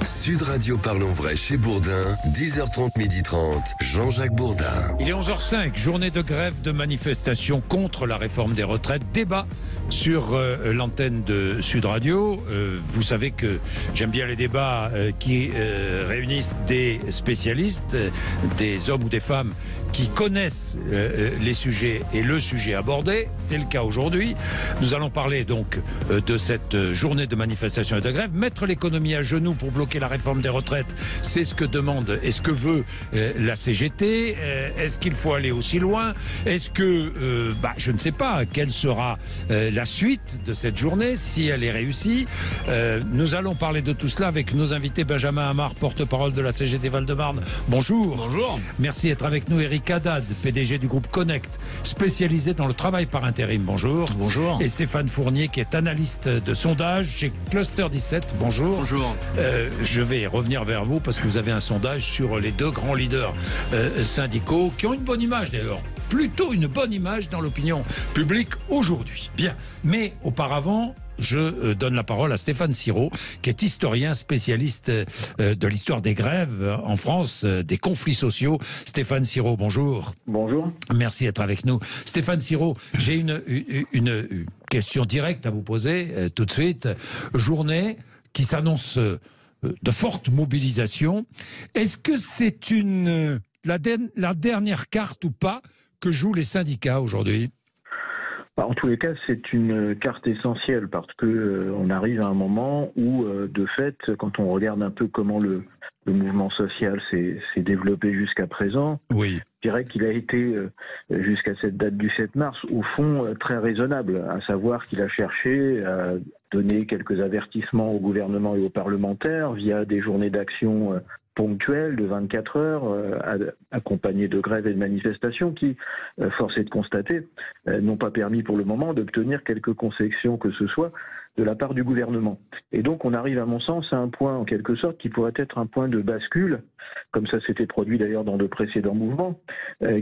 Sud Radio Parlons Vrai chez Bourdin, 10h30, 12h30, Jean-Jacques Bourdin. Il est 11h05, journée de grève, de manifestation contre la réforme des retraites. Débat sur l'antenne de Sud Radio. Vous savez que j'aime bien les débats qui réunissent des spécialistes, des hommes ou des femmes qui connaissent les sujets et le sujet abordé. C'est le cas aujourd'hui. Nous allons parler donc de cette journée de manifestation et de grève. Mettre l'économie à genoux pour bloquer la réforme des retraites, c'est ce que demande et ce que veut la CGT. Est-ce qu'il faut aller aussi loin? Est-ce que, je ne sais pas, quelle sera la suite de cette journée, si elle est réussie? Nous allons parler de tout cela avec nos invités. Benjamin Amar, porte-parole de la CGT Val-de-Marne. Bonjour. Bonjour. Merci d'être avec nous. Eric Haddad, PDG du groupe Connect, spécialisé dans le travail par intérim. Bonjour. Bonjour. Et Stéphane Fournier, qui est analyste de sondage chez Cluster 17. Bonjour. Bonjour. Je vais revenir vers vous parce que vous avez un sondage sur les deux grands leaders syndicaux qui ont une bonne image d'ailleurs. Plutôt une bonne image dans l'opinion publique aujourd'hui. Bien. Mais auparavant, je donne la parole à Stéphane Siro, qui est historien spécialiste de l'histoire des grèves en France, des conflits sociaux. Stéphane Siro, bonjour. Bonjour. Merci d'être avec nous. Stéphane Siro, j'ai une question directe à vous poser tout de suite. Journée qui s'annonce de forte mobilisation. Est-ce que c'est la dernière carte ou pas que jouent les syndicats aujourd'hui? En tous les cas, c'est une carte essentielle parce que on arrive à un moment où, de fait, quand on regarde un peu comment le mouvement social s'est développé jusqu'à présent, oui, je dirais qu'il a été, jusqu'à cette date du 7 mars, au fond, très raisonnable, à savoir qu'il a cherché à donner quelques avertissements au gouvernement et aux parlementaires via des journées d'action ponctuelles de 24 heures, accompagnées de grèves et de manifestations qui, force est de constater, n'ont pas permis pour le moment d'obtenir quelque concession que ce soit de la part du gouvernement. Et donc on arrive à mon sens à un point en quelque sorte qui pourrait être un point de bascule, comme ça s'était produit d'ailleurs dans de précédents mouvements,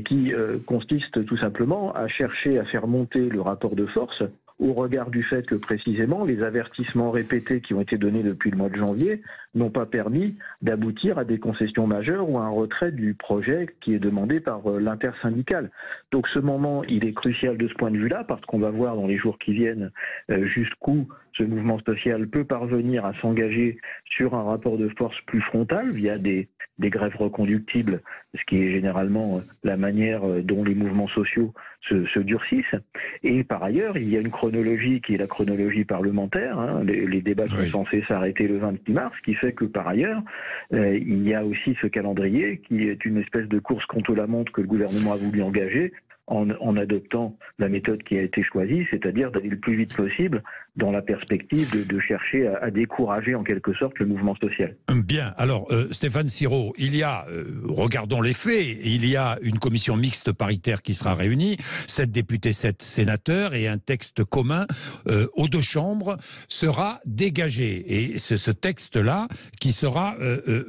qui consiste tout simplement à chercher à faire monter le rapport de force au regard du fait que précisément les avertissements répétés qui ont été donnés depuis le mois de janvier n'ont pas permis d'aboutir à des concessions majeures ou à un retrait du projet qui est demandé par l'intersyndicale. Donc ce moment, il est crucial de ce point de vue-là, parce qu'on va voir dans les jours qui viennent jusqu'où ce mouvement social peut parvenir à s'engager sur un rapport de force plus frontal via des grèves reconductibles, ce qui est généralement la manière dont les mouvements sociaux se durcissent. Et par ailleurs, il y a une chronologie qui est la chronologie parlementaire. Les débats sont censés s'arrêter le 26 mars, ce qui fait que par ailleurs, il y a aussi ce calendrier qui est une espèce de course contre la montre que le gouvernement a voulu engager en adoptant la méthode qui a été choisie, c'est-à-dire d'aller le plus vite possible dans la perspective de chercher à décourager en quelque sorte le mouvement social. Bien, alors Stéphane Siro, il y a, regardons les faits, il y a une commission mixte paritaire qui sera réunie, 7 députés, 7 sénateurs, et un texte commun aux deux chambres sera dégagé. Et c'est ce texte-là qui sera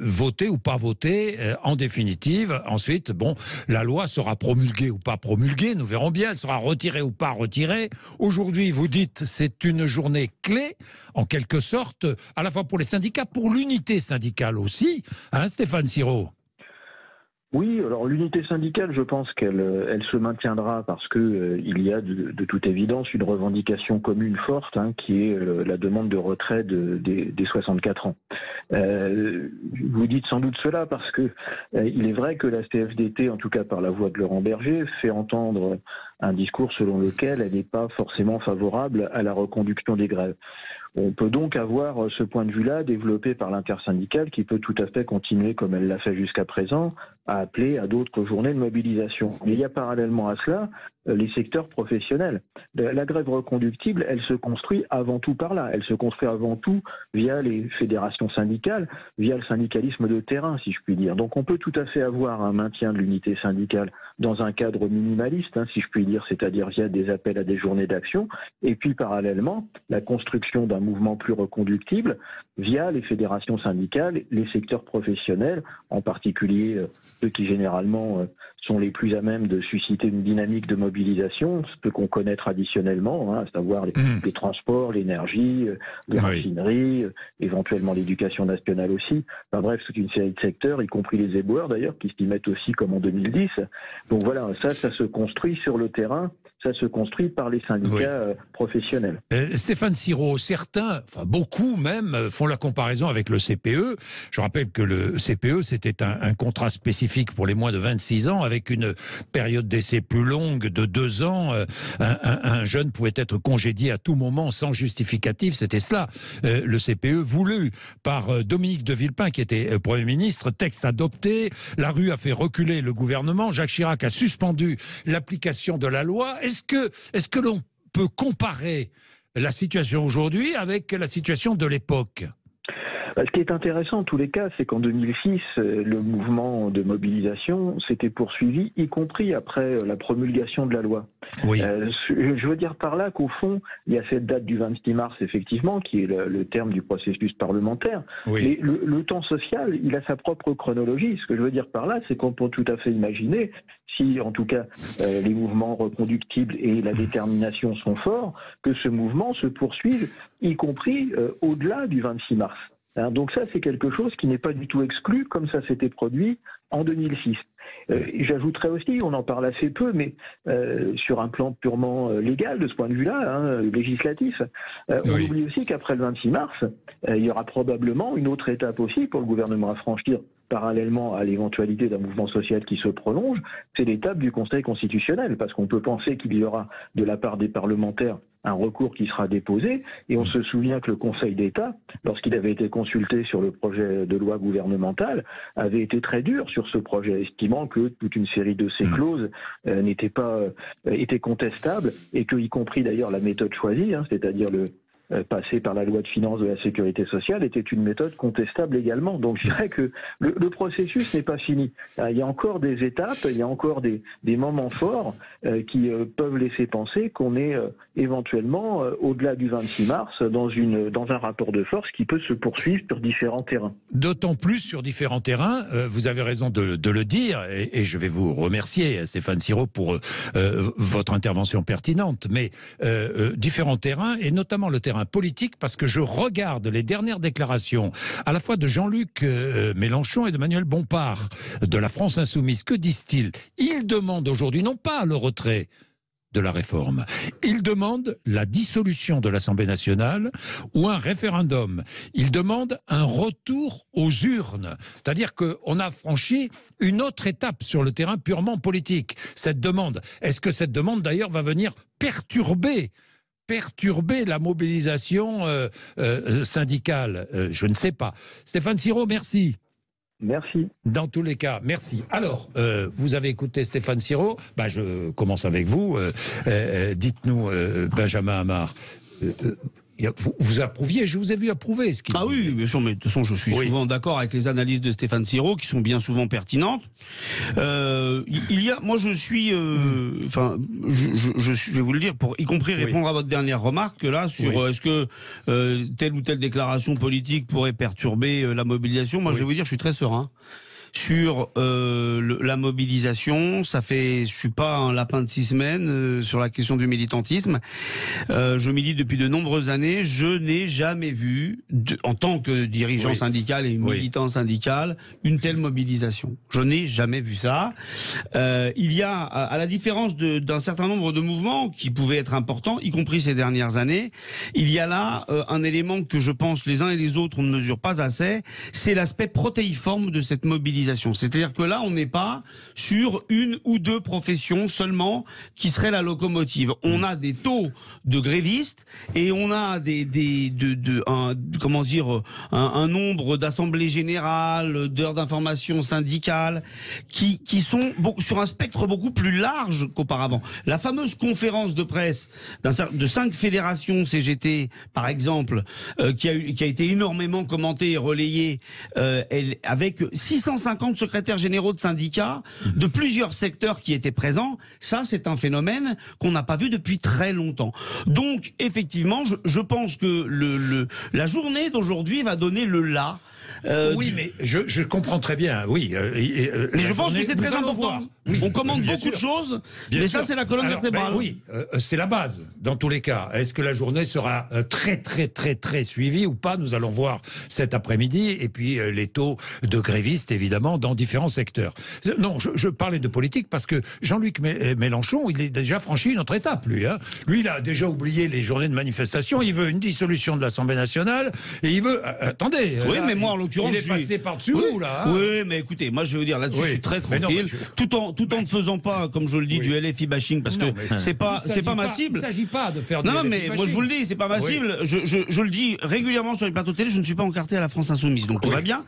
voté ou pas voté en définitive. Ensuite, la loi sera promulguée ou pas promulguée, nous verrons bien, elle sera retirée ou pas retirée. Aujourd'hui, vous dites, c'est une journée clé, en quelque sorte, à la fois pour les syndicats, pour l'unité syndicale aussi, hein, Stéphane Siro? Oui, alors l'unité syndicale, je pense qu'elle se maintiendra parce que il y a de toute évidence une revendication commune forte, qui est la demande de retrait des 64 ans. Vous dites sans doute cela parce que il est vrai que la CFDT, en tout cas par la voix de Laurent Berger, fait entendre un discours selon lequel elle n'est pas forcément favorable à la reconduction des grèves. On peut donc avoir ce point de vue-là développé par l'intersyndicale qui peut tout à fait continuer comme elle l'a fait jusqu'à présent à appeler à d'autres journées de mobilisation. Mais il y a parallèlement à cela les secteurs professionnels. La grève reconductible, elle se construit avant tout par là. Elle se construit avant tout via les fédérations syndicales, via le syndicalisme de terrain, si je puis dire. Donc on peut tout à fait avoir un maintien de l'unité syndicale dans un cadre minimaliste, si je puis dire, c'est-à-dire via des appels à des journées d'action, et puis parallèlement la construction d'un un mouvement plus reconductible via les fédérations syndicales, les secteurs professionnels, en particulier ceux qui généralement sont les plus à même de susciter une dynamique de mobilisation, ce qu'on connaît traditionnellement, à savoir les transports, l'énergie, les raffineries, éventuellement l'éducation nationale aussi. Enfin bref, toute une série de secteurs, y compris les éboueurs d'ailleurs, qui s'y mettent aussi comme en 2010. Donc voilà, ça se construit sur le terrain, ça se construit par les syndicats professionnels. Stéphane Siro, certains, enfin beaucoup même, font la comparaison avec le CPE. Je rappelle que le CPE, c'était un contrat spécifique pour les moins de 26 ans, avec une période d'essai plus longue de 2 ans. Un jeune pouvait être congédié à tout moment sans justificatif, c'était cela. Le CPE voulu par Dominique de Villepin, qui était Premier ministre, texte adopté, la rue a fait reculer le gouvernement, Jacques Chirac a suspendu l'application de la loi. Est-ce que l'on peut comparer la situation aujourd'hui avec la situation de l'époque ? Ce qui est intéressant en tous les cas, c'est qu'en 2006, le mouvement de mobilisation s'était poursuivi, y compris après la promulgation de la loi. Oui. Je veux dire par là qu'au fond, il y a cette date du 26 mars, effectivement, qui est le terme du processus parlementaire. Oui. Mais le temps social, il a sa propre chronologie. Ce que je veux dire par là, c'est qu'on peut tout à fait imaginer, si en tout cas les mouvements reconductibles et la détermination sont forts, que ce mouvement se poursuive, y compris au-delà du 26 mars. Donc ça, c'est quelque chose qui n'est pas du tout exclu, comme ça s'était produit en 2006. J'ajouterais aussi, on en parle assez peu, mais sur un plan purement légal, de ce point de vue-là, législatif, on oublie aussi qu'après le 26 mars, il y aura probablement une autre étape aussi pour le gouvernement à franchir, parallèlement à l'éventualité d'un mouvement social qui se prolonge, c'est l'étape du Conseil constitutionnel, parce qu'on peut penser qu'il y aura de la part des parlementaires un recours qui sera déposé, et on se souvient que le Conseil d'État, lorsqu'il avait été consulté sur le projet de loi gouvernementale, avait été très dur sur ce projet, estimant que toute une série de ces clauses étaient contestables, et que, y compris d'ailleurs la méthode choisie, c'est-à-dire passer par la loi de finances de la sécurité sociale, était une méthode contestable également. Donc je dirais que le processus n'est pas fini. Il y a encore des étapes, il y a encore des moments forts qui peuvent laisser penser qu'on est éventuellement au-delà du 26 mars dans un rapport de force qui peut se poursuivre sur différents terrains. D'autant plus sur différents terrains, vous avez raison de le dire, et je vais vous remercier, Stéphane Siro, pour votre intervention pertinente, mais différents terrains, et notamment le terrain politique, parce que je regarde les dernières déclarations à la fois de Jean-Luc Mélenchon et de Manuel Bompard de la France Insoumise. Que disent-ils ? Ils demandent aujourd'hui non pas le retrait de la réforme, ils demandent la dissolution de l'Assemblée nationale ou un référendum. Ils demandent un retour aux urnes. C'est-à-dire qu'on a franchi une autre étape sur le terrain purement politique. Cette demande, est-ce que cette demande d'ailleurs va venir perturber la mobilisation syndicale? Je ne sais pas. Stéphane Siro, merci. Merci. Dans tous les cas, merci. Alors, vous avez écouté Stéphane Siro. Je commence avec vous. Dites-nous, Benjamin Amar, vous approuviez, je vous ai vu approuver ce qu'il dit. Oui, bien sûr, mais de toute façon, je suis souvent d'accord avec les analyses de Stéphane Siro, qui sont bien souvent pertinentes. Moi, je suis, je vais vous le dire, pour y compris répondre à votre dernière remarque, là, sur est-ce que telle ou telle déclaration politique pourrait perturber la mobilisation. Moi, je vais vous dire, je suis très serein. Sur la mobilisation, je suis pas un lapin de 6 semaines sur la question du militantisme. Je milite depuis de nombreuses années. Je n'ai jamais vu, en tant que dirigeant syndical et militant syndical, une telle mobilisation. Je n'ai jamais vu ça. Il y a, à la différence d'un certain nombre de mouvements qui pouvaient être importants, y compris ces dernières années, il y a là un élément que je pense les uns et les autres on ne mesure pas assez, c'est l'aspect protéiforme de cette mobilisation. C'est-à-dire que là, on n'est pas sur une ou deux professions seulement qui seraient la locomotive. On a des taux de grévistes et on a un nombre d'assemblées générales, d'heures d'information syndicales qui sont sur un spectre beaucoup plus large qu'auparavant. La fameuse conférence de presse de 5 fédérations CGT, par exemple, qui a été énormément commentée et relayée, avec 650 150 secrétaires généraux de syndicats de plusieurs secteurs qui étaient présents. Ça, c'est un phénomène qu'on n'a pas vu depuis très longtemps. Donc, effectivement, je pense que la journée d'aujourd'hui va donner le là. Oui, mais je comprends très bien, oui. Mais je pense que c'est très important. Oui. On commande beaucoup de choses, mais ça, c'est la colonne vertébrale. Oui, c'est la base, dans tous les cas. Est-ce que la journée sera très suivie ou pas? Nous allons voir cet après-midi. Et puis, les taux de grévistes, évidemment, dans différents secteurs. Non, je parlais de politique parce que Jean-Luc Mélenchon, il est déjà franchi une autre étape, lui. Hein. Lui, il a déjà oublié les journées de manifestation. Il veut une dissolution de l'Assemblée nationale. Et il veut... attendez. Oui, là, mais moi, en l'occurrence, il est passé par-dessus vous, là. Hein. Oui, mais écoutez, moi, je vais vous dire, là-dessus, je suis très tranquille. Tout en ne faisant pas, comme je le dis, du LFI bashing, parce que c'est pas ma cible. Il ne s'agit pas de faire du Non, LFI mais bashing. moi, je vous le dis, c'est pas ma cible. Je le dis régulièrement sur les plateaux télé, je ne suis pas encarté à la France Insoumise. Donc tout va bien.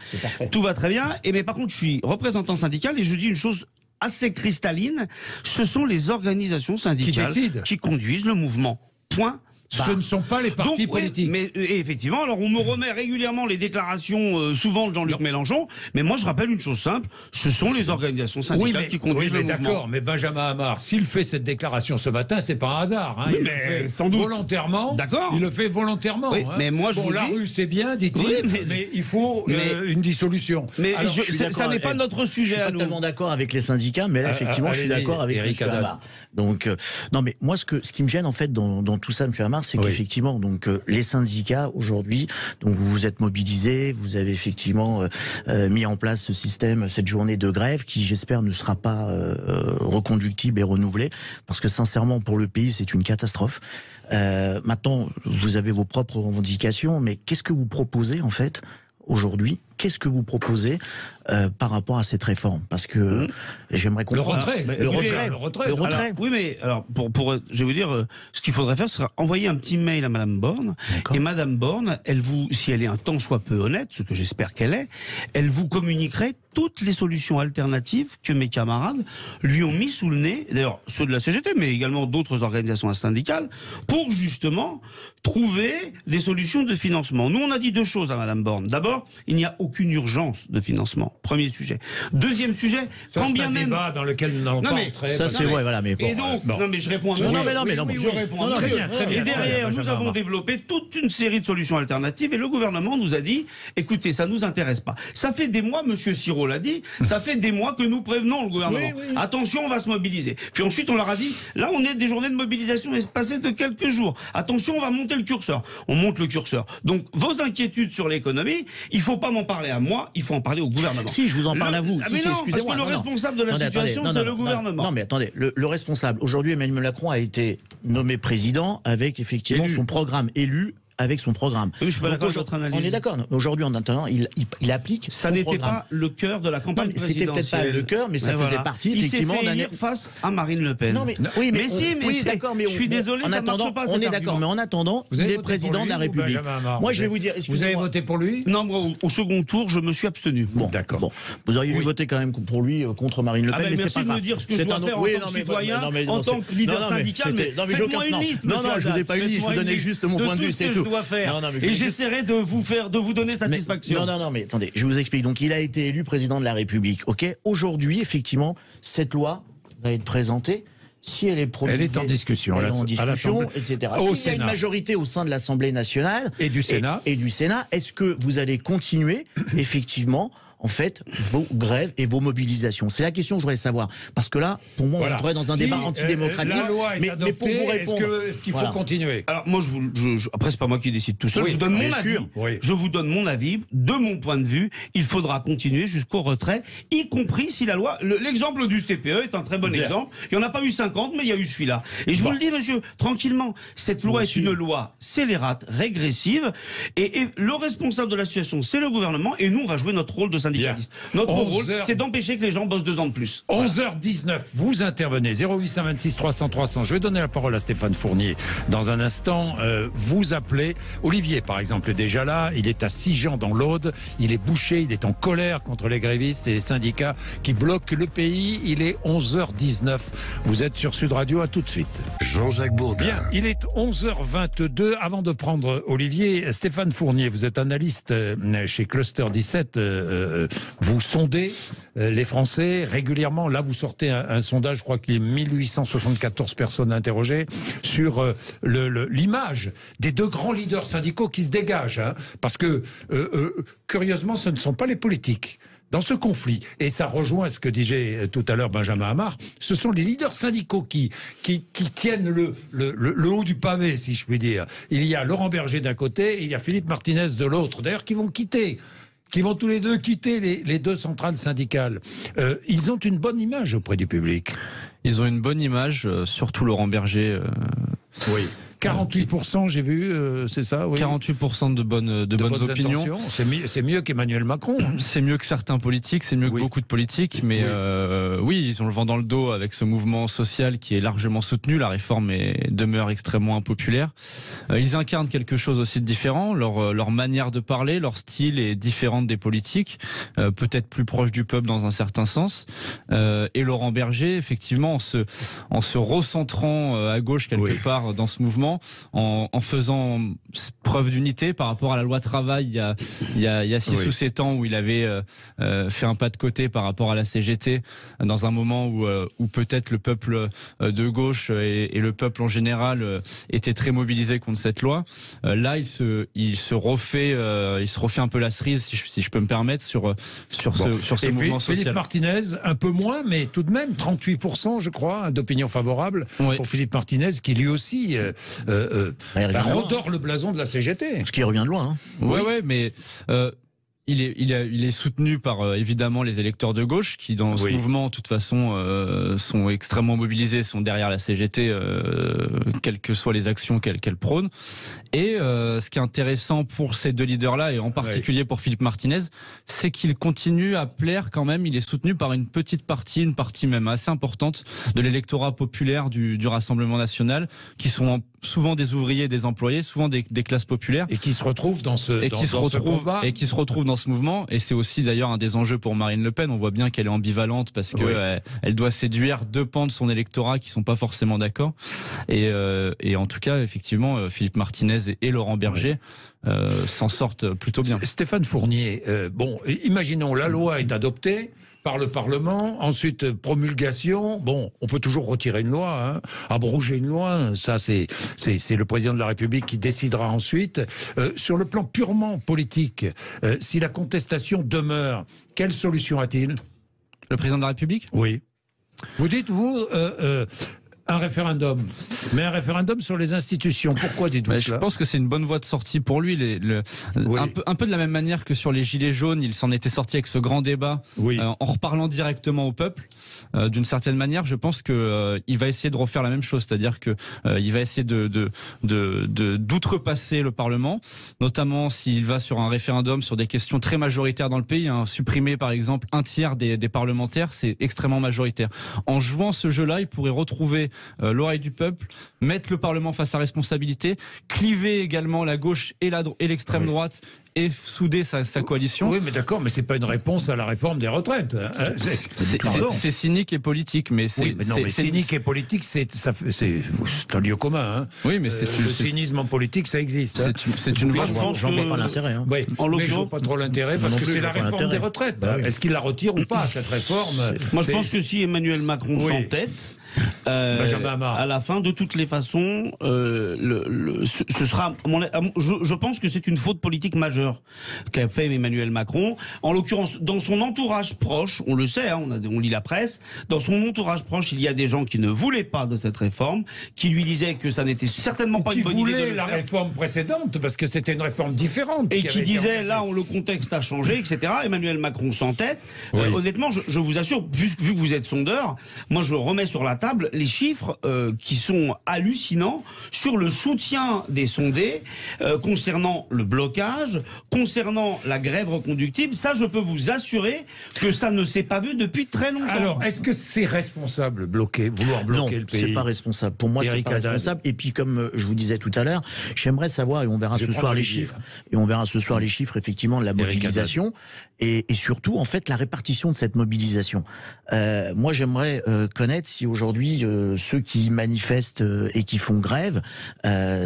Tout va très bien. Mais par contre, je suis représentant syndical et je dis une chose assez cristalline. Ce sont les organisations syndicales qui conduisent le mouvement. Point. Ce ne sont pas les partis politiques. Mais effectivement, alors on me remet régulièrement les déclarations, souvent de Jean-Luc Mélenchon, mais moi je rappelle une chose simple, ce sont les organisations syndicales qui conduisent le mouvement. D'accord, mais Benjamin Hamar, s'il fait cette déclaration ce matin, c'est pas un hasard. Hein. Il le fait sans doute volontairement. D'accord. Il le fait volontairement. Oui, hein. mais moi je vous la dis... rue c'est bien, dit-il, mais il faut une dissolution. Mais alors, ça n'est pas notre sujet à nous. Je suis pas tellement d'accord avec les syndicats, mais là effectivement je suis d'accord avec M. Hamar. Donc non, mais moi ce qui me gêne en fait dans tout ça, M. Hamar, c'est qu'effectivement donc les syndicats aujourd'hui, donc vous vous êtes mobilisés, vous avez effectivement mis en place ce système, cette journée de grève qui, j'espère, ne sera pas reconductible et renouvelée, parce que sincèrement pour le pays c'est une catastrophe. Maintenant, vous avez vos propres revendications, mais qu'est-ce que vous proposez en fait aujourd'hui? Qu'est-ce que vous proposez par rapport à cette réforme? Parce que j'aimerais comprendre. Le retrait. Alors, oui, mais alors je vais vous dire, ce qu'il faudrait faire, ce sera envoyer un petit mail à Madame Borne. Et Madame Borne, si elle est un tant soit peu honnête, ce que j'espère qu'elle est, elle vous communiquerait toutes les solutions alternatives que mes camarades lui ont mis sous le nez, d'ailleurs ceux de la CGT, mais également d'autres organisations syndicales, pour justement trouver des solutions de financement. Nous, on a dit deux choses à Madame Borne. D'abord, il n'y a aucune urgence de financement. Premier sujet. Deuxième sujet, quand bien même... débat dans lequel nous n'allons pas entrer. Ça, c'est vrai, voilà, mais bon. Et donc, non, mais je réponds à monsieur. Je réponds à monsieur. Et derrière, nous avons développé toute une série de solutions alternatives et le gouvernement nous a dit, écoutez, ça nous intéresse pas. Ça fait des mois, monsieur Sirot l'a dit, ça fait des mois que nous prévenons le gouvernement. Attention, on va se mobiliser. Puis ensuite, on leur a dit, là, on est des journées de mobilisation espacées de quelques jours. Attention, on va monter le curseur. On monte le curseur. Donc, vos inquiétudes sur l'économie, il faut pas m'en parler à moi, il faut en parler au gouvernement. Si, je vous en parle à vous. Mais non, parce que le responsable de la situation, c'est le gouvernement. Non, mais attendez, le responsable, aujourd'hui, Emmanuel Macron a été nommé président avec effectivement son programme élu. Avec son programme. Oui, je suis pas d'accord avec votre analyse. On est d'accord. Aujourd'hui, en attendant, il applique son programme. Ça n'était pas le cœur de la campagne présidentielle. C'était peut-être pas le cœur, mais ça faisait partie effectivement d'un... Il s'est fait face à Marine Le Pen. Non, mais oui, mais d'accord, mais je suis désolé, ça marche pas. On est d'accord, mais en attendant, il est président de la République. Moi, je vais vous dire. Vous avez voté pour lui? Non, moi, au second tour, je me suis abstenu. Bon, d'accord. Bon, vous auriez dû voter quand même pour lui contre Marine Le Pen, mais c'est pas grave. Merci de me dire ce que je dois faire en tant que citoyen, en tant que leader syndical. Faites-moi une liste. Non, je vous ai pas une liste. Je vous donnais juste mon point de vue, c'est tout. Et j'essaierai de vous donner satisfaction. Non, mais attendez, je vous explique. Donc, il a été élu président de la République, ok? Aujourd'hui, effectivement, cette loi va être présentée. Si elle est promulguée, elle est en discussion, etc. S'il y a une majorité au sein de l'Assemblée nationale et du Sénat, est-ce que vous allez continuer, effectivement, en fait, vos grèves et vos mobilisations? C'est la question que je voudrais savoir. Parce que là, pour moi, on entrerait dans un débat antidémocratique. La loi est adoptée, mais pour vous répondre, est-ce qu'il faut continuer? Alors moi, après, c'est pas moi qui décide tout seul. Je vous donne mon avis. Je vous donne mon avis. De mon point de vue, il faudra continuer jusqu'au retrait, y compris si la loi... L'exemple du CPE est un très bon exemple. Il n'y en a pas eu 50, mais il y a eu celui-là. Et je vous le dis, monsieur, tranquillement, cette loi est une loi scélérate, régressive, et le responsable de la situation, c'est le gouvernement, et nous, on va jouer notre rôle de syndicaliste. Notre rôle, c'est d'empêcher que les gens bossent 2 ans de plus. 11h19, vous intervenez, 0826 300 300. Je vais donner la parole à Stéphane Fournier dans un instant. Vous appelez, Olivier par exemple est déjà là, il est à Sigean dans l'Aude, il est bouché, il est en colère contre les grévistes et les syndicats qui bloquent le pays. Il est 11h19, vous êtes sur Sud Radio, à tout de suite. Jean-Jacques Bourdin. Bien, il est 11h22, avant de prendre Olivier, Stéphane Fournier, vous êtes analyste chez Cluster 17 vous sondez les Français régulièrement. Là, vous sortez un sondage, je crois qu'il y a 1874 personnes interrogées sur l'image des deux grands leaders syndicaux qui se dégagent. Hein, parce que, curieusement, ce ne sont pas les politiques. Dans ce conflit, et ça rejoint ce que disait tout à l'heure Benjamin Amar, ce sont les leaders syndicaux qui tiennent le haut du pavé, si je puis dire. Il y a Laurent Berger d'un côté, et il y a Philippe Martinez de l'autre, d'ailleurs qui vont tous les deux quitter les deux centrales syndicales. Ils ont une bonne image auprès du public. Ils ont une bonne image, surtout Laurent Berger. Oui. 48%, j'ai vu, c'est ça, oui. 48% de bonnes opinions. C'est mieux qu'Emmanuel Macron. C'est mieux que certains politiques, c'est mieux que beaucoup de politiques, mais oui, ils ont le vent dans le dos avec ce mouvement social qui est largement soutenu. La réforme demeure extrêmement impopulaire. Ils incarnent quelque chose aussi de différent. Leur manière de parler, leur style est différente des politiques, peut-être plus proche du peuple dans un certain sens. Et Laurent Berger, effectivement, en se recentrant à gauche quelque part dans ce mouvement, en faisant preuve d'unité par rapport à la loi travail il y a 6 ou 7 ans où il avait fait un pas de côté par rapport à la CGT dans un moment où peut-être le peuple de gauche et le peuple en général était très mobilisé contre cette loi. Là, il se refait un peu la cerise, si je peux me permettre, sur ce mouvement social. Philippe Martinez, un peu moins, mais tout de même 38%, je crois, d'opinion favorable pour Philippe Martinez, qui lui aussi redore le blason de la CGT. Ce qui revient de loin. Hein. Oui, mais il est soutenu par évidemment les électeurs de gauche qui dans ce mouvement de toute façon sont extrêmement mobilisés, sont derrière la CGT quelles que soient les actions qu'elle prône. Et ce qui est intéressant pour ces deux leaders-là et en particulier pour Philippe Martinez, c'est qu'il continue à plaire quand même. Il est soutenu par une partie même assez importante de l'électorat populaire du Rassemblement national, qui sont souvent des ouvriers, des employés, souvent des classes populaires, et qui se retrouvent dans ce mouvement. Et c'est aussi d'ailleurs un des enjeux pour Marine Le Pen. On voit bien qu'elle est ambivalente parce que elle doit séduire deux pans de son électorat qui sont pas forcément d'accord. Et en tout cas, effectivement, Philippe Martinez et Laurent Berger s'en sortent plutôt bien. Stéphane Fournier, imaginons la loi est adoptée par le Parlement, ensuite promulgation. Bon, on peut toujours retirer une loi, abroger une loi. Ça, c'est le président de la République qui décidera ensuite. Sur le plan purement politique, si la contestation demeure, quelle solution a-t-il ? Le président de la République ? Oui. Vous dites, vous, un référendum, mais un référendum sur les institutions. Pourquoi dites-vous cela ? Je pense que c'est une bonne voie de sortie pour lui. Un peu de la même manière que sur les Gilets jaunes, il s'en était sorti avec ce grand débat, en reparlant directement au peuple. D'une certaine manière, je pense qu'il va essayer de refaire la même chose, c'est-à-dire que il va essayer d'outrepasser le Parlement, notamment s'il va sur un référendum sur des questions très majoritaires dans le pays. Supprimer par exemple un tiers des parlementaires, c'est extrêmement majoritaire. En jouant ce jeu-là, il pourrait retrouver l'oreille du peuple, mettre le Parlement face à responsabilité, cliver également la gauche et l'extrême droite et souder sa coalition. Oui, mais d'accord, mais c'est pas une réponse à la réforme des retraites. C'est cynique et politique, mais c'est cynique et politique, c'est un lieu commun. Oui, mais le cynisme en politique, ça existe. C'est une voie. J'en vois pas l'intérêt. Oui, mais je vois pas trop l'intérêt parce que c'est la réforme des retraites. Est-ce qu'il la retire ou pas cette réforme ? Moi, je pense que si Emmanuel Macron s'entête, à la fin, de toutes les façons, ce sera. Je pense que c'est une faute politique majeure qu'a fait Emmanuel Macron. En l'occurrence, dans son entourage proche, on le sait, on lit la presse. Dans son entourage proche, il y a des gens qui ne voulaient pas de cette réforme, qui lui disaient que ça n'était certainement pas une bonne idée. Qui voulaient la réforme précédente parce que c'était une réforme différente. Et qui disaient là, le contexte a changé, etc. Emmanuel Macron s'entête. Honnêtement, je vous assure, vu que vous êtes sondeur, moi je remets sur la table les chiffres qui sont hallucinants sur le soutien des sondés concernant le blocage, concernant la grève reconductible. Ça, je peux vous assurer que ça ne s'est pas vu depuis très longtemps. Alors, est-ce que c'est responsable vouloir bloquer le pays ? Non, c'est pas responsable. Pour moi, c'est pas responsable. Et puis, comme je vous disais tout à l'heure, j'aimerais savoir, et on verra ce soir les chiffres, effectivement, de la mobilisation, et surtout, en fait, la répartition de cette mobilisation. Moi, j'aimerais connaître si aujourd'hui qu'aujourd'hui, ceux qui manifestent et qui font grève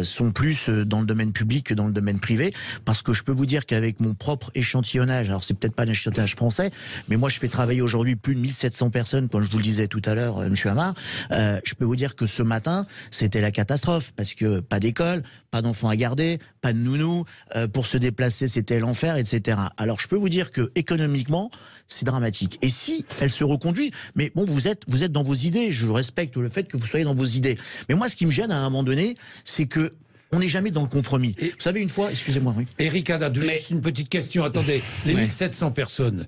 sont plus dans le domaine public que dans le domaine privé, parce que je peux vous dire qu'avec mon propre échantillonnage, alors c'est peut-être pas l'échantillonnage français, mais moi je fais travailler aujourd'hui plus de 1700 personnes, comme je vous le disais tout à l'heure, monsieur Amar, je peux vous dire que ce matin, c'était la catastrophe, parce que pas d'école, pas d'enfants à garder, pas de nounou, pour se déplacer c'était l'enfer, etc. Alors je peux vous dire que économiquement, c'est dramatique. Et si elle se reconduit, mais bon, vous êtes dans vos idées, je respecte le fait que vous soyez dans vos idées. Mais moi, ce qui me gêne à un moment donné, c'est que on n'est jamais dans le compromis. Et vous savez, une fois, excusez-moi, oui. Éric Haddad, juste une petite question. Attendez, les 1700 personnes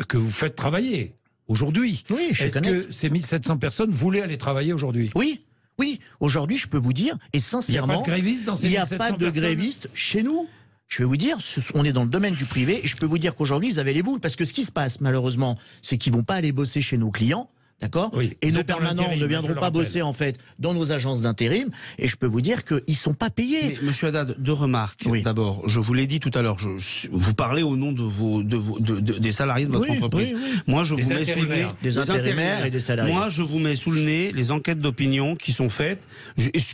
que vous faites travailler aujourd'hui, est-ce que ces 1700 personnes voulaient aller travailler aujourd'hui? Oui. Oui, aujourd'hui, je peux vous dire, et sincèrement, il n'y a pas de grévistes dans ces 1700 personnes? Il n'y a pas de grévistes chez nous. Je vais vous dire, on est dans le domaine du privé, et je peux vous dire qu'aujourd'hui, ils avaient les boules, parce que ce qui se passe, malheureusement, c'est qu'ils vont pas aller bosser chez nos clients. D'accord. Oui, et nos permanents ne viendront pas bosser en fait dans nos agences d'intérim. Et je peux vous dire qu'ils sont pas payés. Mais, monsieur Haddad, deux remarques. Oui. D'abord, je vous l'ai dit tout à l'heure, vous parlez au nom des salariés de votre entreprise. Oui. Moi, je vous mets sous le nez des intérimaires et des salariés. Moi, je vous mets sous le nez les enquêtes d'opinion qui sont faites,